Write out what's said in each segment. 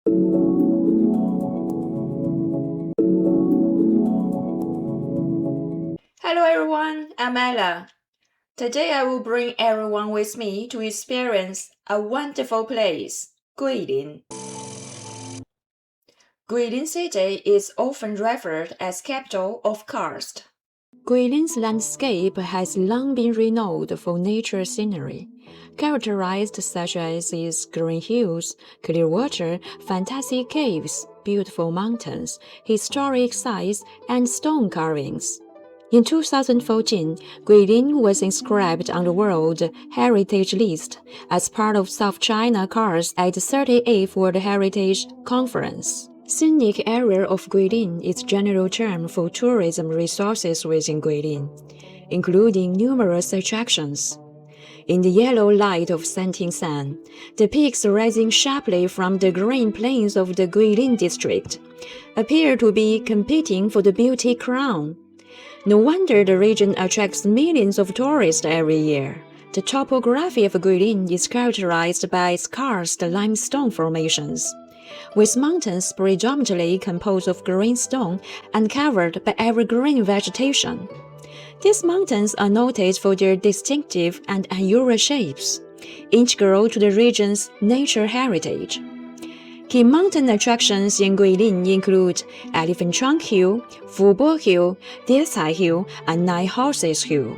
Hello everyone, I'm Ella. Today I will bring everyone with me to experience a wonderful place, Guilin. Guilin City is often referred as capital of karst. Guilin's landscape has long been renowned for nature scenery, characterized such as its green hills, clear water, fantastic caves, beautiful mountains, historic sites, and stone carvings. In 2014, Guilin was inscribed on the World Heritage List as part of South China Karst at the 38th World Heritage Conference. Scenic area of Guilin is general term for tourism resources within Guilin, including numerous attractions. In the yellow light of setting sun, the peaks rising sharply from the green plains of the Guilin district appear to be competing for the beauty crown. No wonder the region attracts millions of tourists every year. The topography of Guilin is characterized by karst limestone formations, with mountains predominantly composed of green stone and covered by evergreen vegetation. These mountains are noted for their distinctive and unusual shapes, integral to the region's nature heritage. Key mountain attractions in Guilin include Elephant Trunk Hill, Fubo Hill, Diecai Hill, and Nine Horses Hill.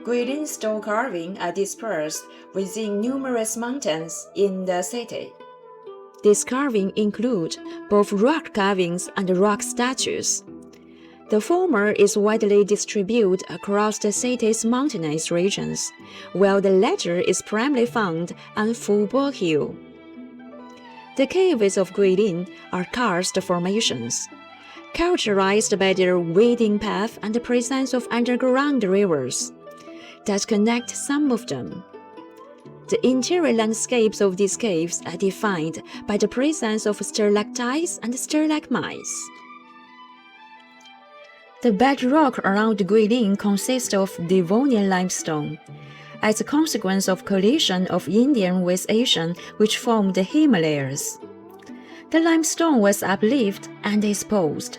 Guilin stone carvings are dispersed within numerous mountains in the city. These carvings include both rock carvings and rock statues. The former is widely distributed across the city's mountainous regions, while the latter is primarily found on Fubo Hill. The caves of Guilin are karst formations, characterized by their winding path and the presence of underground rivers that connect some of them. The interior landscapes of these caves are defined by the presence of stalactites and stalagmites. The bedrock around Guilin consists of Devonian limestone, as a consequence of collision of Indian with Asian which formed the Himalayas. The limestone was uplifted and exposed.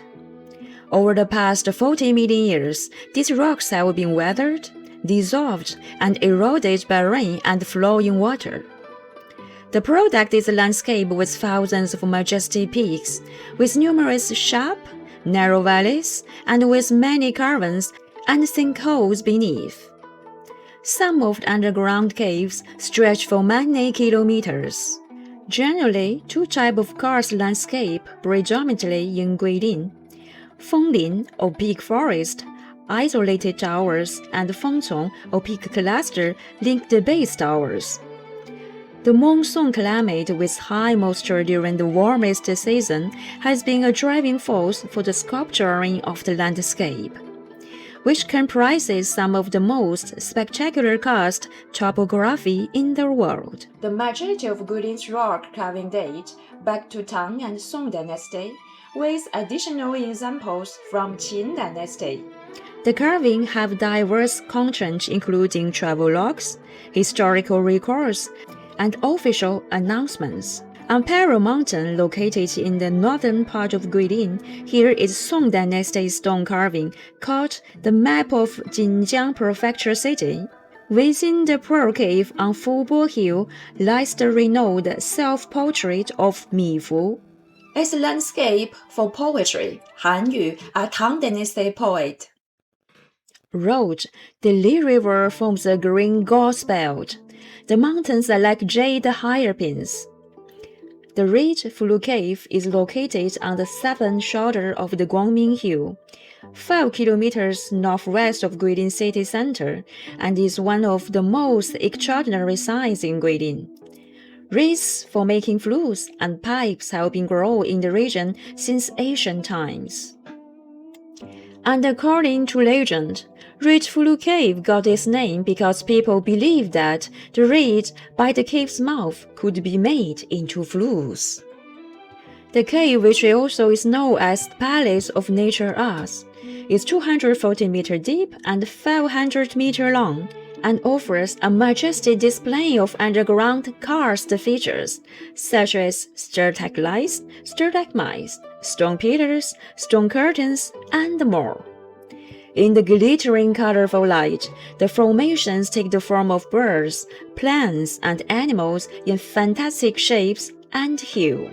Over the past 40 million years, these rocks have been weathered, dissolved, and eroded by rain and flowing water. The product is a landscape with thousands of majestic peaks, with numerous sharp, narrow valleys, and with many caverns and sinkholes beneath. Some of the underground caves stretch for many kilometers. Generally, two types of karst landscape predominantly in Guilin: Fenglin or peak forest, isolated towers, and Fengcong or peak cluster link the base towers. The monsoon climate with high moisture during the warmest season has been a driving force for the sculpturing of the landscape, which comprises some of the most spectacular karst topography in the world. The majority of Guilin's rock carving date back to Tang and Song dynasty, with additional examples from Qin dynasty. The carvings have diverse content including travelogues, historical records, and official announcements. On Pero Mountain, located in the northern part of Guilin, here is Song Dynasty stone carving called the Map of Jinjiang Prefecture City. Within the Pearl Cave on Fubo Hill lies the renowned self-portrait of Mi Fu. It's a landscape for poetry. Han Yu, a Tang Dynasty poet, wrote, "The Li River forms a green gauze belt. The mountains are like jade hairpins." The rich Flute Cave is located on the southern shoulder of the Guangming Hill, 5 kilometers northwest of Guilin city center, and is one of the most extraordinary sites in Guilin. Reeds for making flutes and pipes have been grown in the region since ancient times. And according to legend, Reed Flute Cave got its name because people believed that the reed by the cave's mouth could be made into flutes. The cave, which also is known as the Palace of Nature Arts, is 240 meters deep and 500 meters long, and offers a majestic display of underground karst features, such as stalactites, stalagmites, stone pillars, stone curtains, and more. In the glittering colorful light, the formations take the form of birds, plants, and animals in fantastic shapes and hue.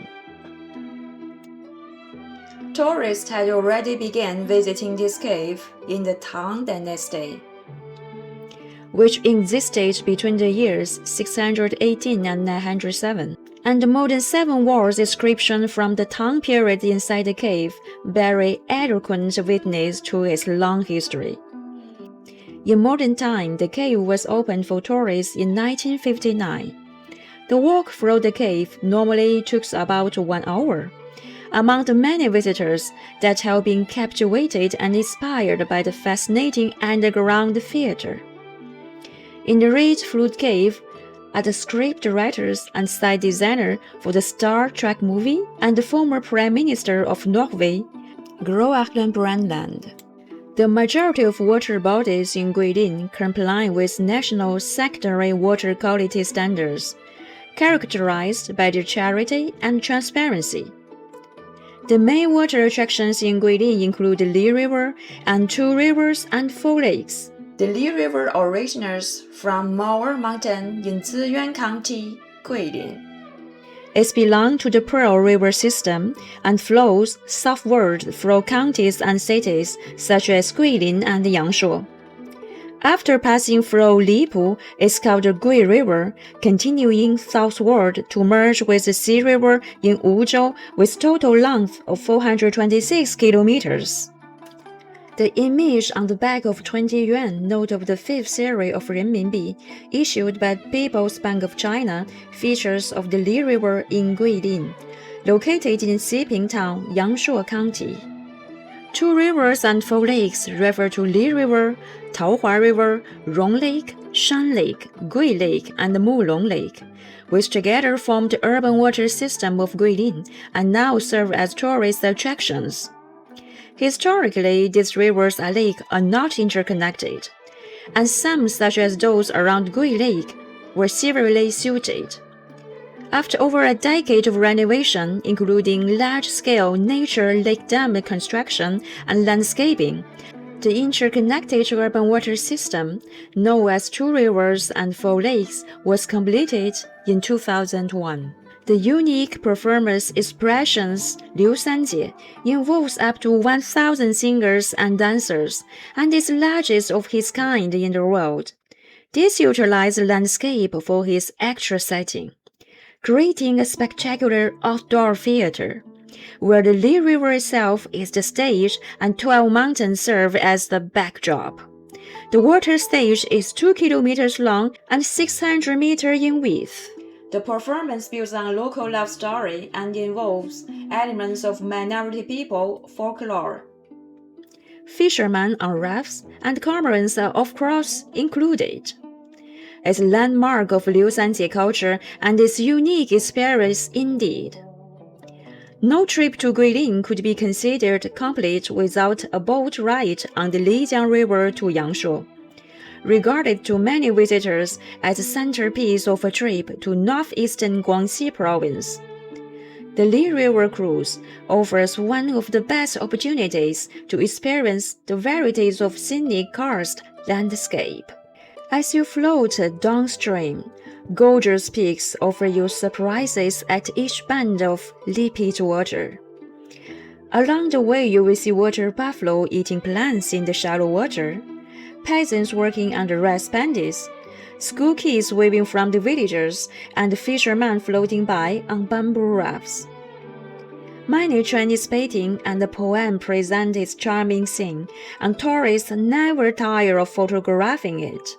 Tourists had already begun visiting this cave in the Tang Dynasty, which existed between the years 618 and 907, and more than 7 walls inscription from the Tang period inside the cave bear eloquent witness to its long history. In modern time, the cave was opened for tourists in 1959. The walk through the cave normally took about 1 hour. Among the many visitors that have been captivated and inspired by the fascinating underground theater. In the Red Flute Cave are the script writers and site designer for the Star Trek movie and the former Prime Minister of Norway, Gro Harlem Brundtland. The majority of water bodies in Guilin comply with national secondary water quality standards, characterized by their charity and transparency. The main water attractions in Guilin include the Li River and 2 rivers and 4 lakes. The Li River originates from Mower Mountain in Ziyuan County, Guilin. It belongs to the Pearl River system and flows southward through counties and cities such as Guilin and Yangshuo. After passing through Lipu, it's called the Gui River, continuing southward to merge with the Xi River in Wuzhou with total length of 426 kilometers. The image on the back of 20 yuan note of the 5th series of renminbi, issued by People's Bank of China, features of the Li River in Guilin, located in Xiping Town, Yangshuo County. 2 rivers and 4 lakes refer to Li River, Taohua River, Rong Lake, Shan Lake, Gui Lake, and Mulong Lake, which together form the urban water system of Guilin and now serve as tourist attractions. Historically, these rivers and lakes are not interconnected, and some, such as those around Gui Lake, were severely silted. After over a decade of renovation, including large-scale nature lake dam construction and landscaping, the interconnected urban water system, known as 2 rivers and 4 lakes, was completed in 2001. The unique performance expressions Liu Sanjie involves up to 1,000 singers and dancers, and is largest of his kind in the world. This utilized landscape for his actual setting, creating a spectacular outdoor theater, where the Li River itself is the stage and 12 mountains serve as the backdrop. The water stage is 2 kilometers long and 600 meters in width. The performance builds on a local love story and involves elements of minority people folklore. Fishermen on rafts and cormorants are of course included. It's a landmark of Liu Sanjie culture and its unique experience indeed. No trip to Guilin could be considered complete without a boat ride on the Lijiang River to Yangshuo, regarded to many visitors as the centerpiece of a trip to northeastern Guangxi province. The Li River cruise offers one of the best opportunities to experience the varieties of scenic karst landscape. As you float downstream, gorgeous peaks offer you surprises at each bend of limpid water. Along the way, you will see water buffalo eating plants in the shallow water, peasants working on the rice paddies, school kids waving from the villagers, and fishermen floating by on bamboo rafts. Many Chinese painting and the poem present its charming scene, and tourists never tire of photographing it.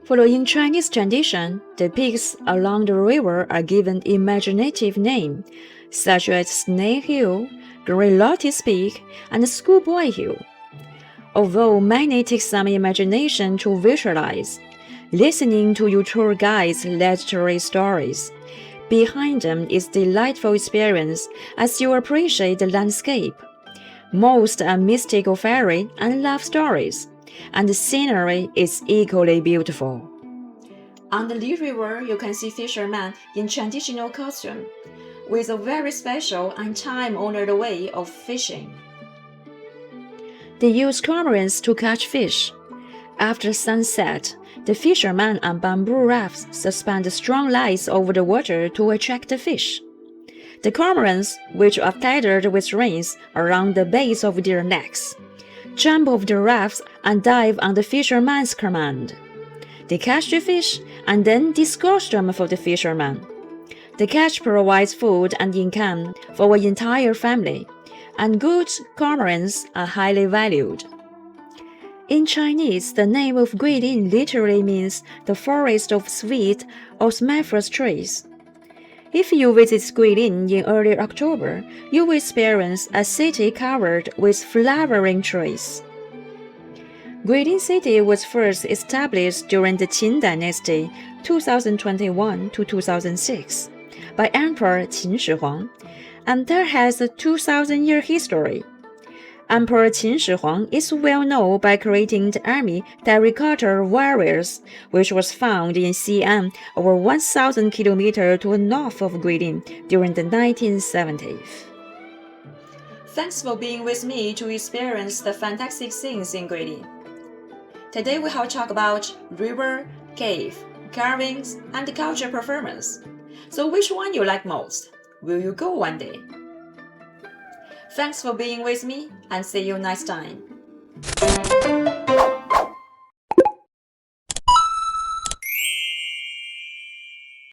Following Chinese tradition, the peaks along the river are given imaginative names, such as Snake Hill, Grey Lotus Peak, and Schoolboy Hill. Although many take some imagination to visualize, listening to your tour guide's legendary stories, behind them is delightful experience as you appreciate the landscape. Most are mystical fairy and love stories, and the scenery is equally beautiful. On the Li River, you can see fishermen in traditional costume, with a very special and time-honored way of fishing. They use cormorants to catch fish. After sunset, the fishermen on bamboo rafts suspend strong lights over the water to attract the fish. The cormorants, which are tethered with rings around the base of their necks, jump off the rafts and dive on the fisherman's command. They catch the fish and then disgorge them for the fisherman. The catch provides food and income for an entire family, and good cormorants are highly valued. In Chinese, the name of Guilin literally means the forest of sweet or smelliferous trees. If you visit Guilin in early October, you will experience a city covered with flowering trees. Guilin City was first established during the Qin Dynasty 2021 to 2006 by Emperor Qin Shi Huang, and there has a 2,000-year history. Emperor Qin Shi Huang is well known by creating the army terracotta warriors, which was found in Xi'an over 1,000 kilometers to the north of Guilin during the 1970s. Thanks for being with me to experience the fantastic scenes in Guilin. Today we have talked about river, cave, carvings, and culture performance. So which one you like most? Will you go one day? Thanks for being with me, and see you next time.